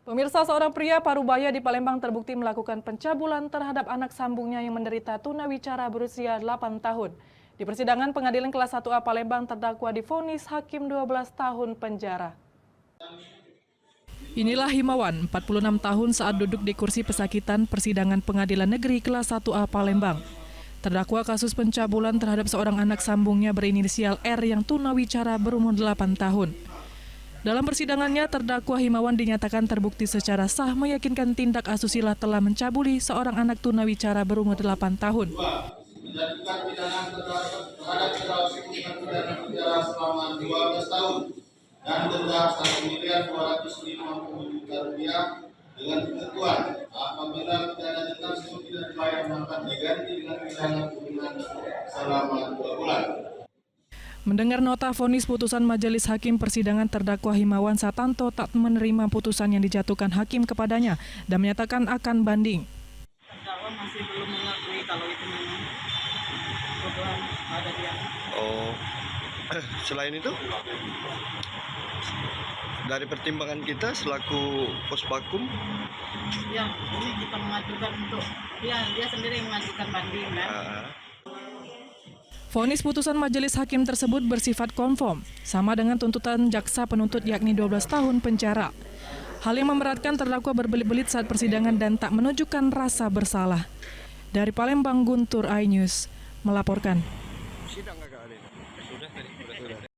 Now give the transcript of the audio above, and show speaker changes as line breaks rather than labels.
Pemirsa, seorang pria parubaya di Palembang terbukti melakukan pencabulan terhadap anak sambungnya yang menderita tunawicara berusia 8 tahun. Di persidangan Pengadilan Kelas 1A Palembang, terdakwa divonis hakim 12 tahun penjara. Inilah Himawan, 46 tahun saat duduk di kursi pesakitan persidangan Pengadilan Negeri Kelas 1A Palembang. Terdakwa kasus pencabulan terhadap seorang anak sambungnya berinisial R yang tunawicara berumur 8 tahun. Dalam persidangannya, terdakwa Himawan dinyatakan terbukti secara sah meyakinkan tindak asusila telah mencabuli seorang anak tunawicara berumur 8 tahun.
Menjatuhkan pidana terhadap terdakwa pidana penjara selama 12 tahun dan denda Rp1.250.000 dengan ketentuan apabila pidana tersebut tidak dibayar maka diganti dengan pidana kurungan selama 2 bulan.
Mendengar nota vonis putusan Majelis Hakim Persidangan, terdakwa Himawan Satanto tak menerima putusan yang dijatuhkan hakim kepadanya dan menyatakan akan banding.
Terdakwa masih belum mengakui kalau itu memang tuduhan pada dia.
Oh, selain itu, dari pertimbangan kita selaku Pospakum,
Ya, ini kita mengajukan untuk dia sendiri mengajukan banding kan.
Vonis putusan majelis hakim tersebut bersifat konform, sama dengan tuntutan jaksa penuntut yakni 12 tahun penjara. Hal yang memberatkan terdakwa berbelit-belit saat persidangan dan tak menunjukkan rasa bersalah. Dari Palembang, Guntur iNews melaporkan.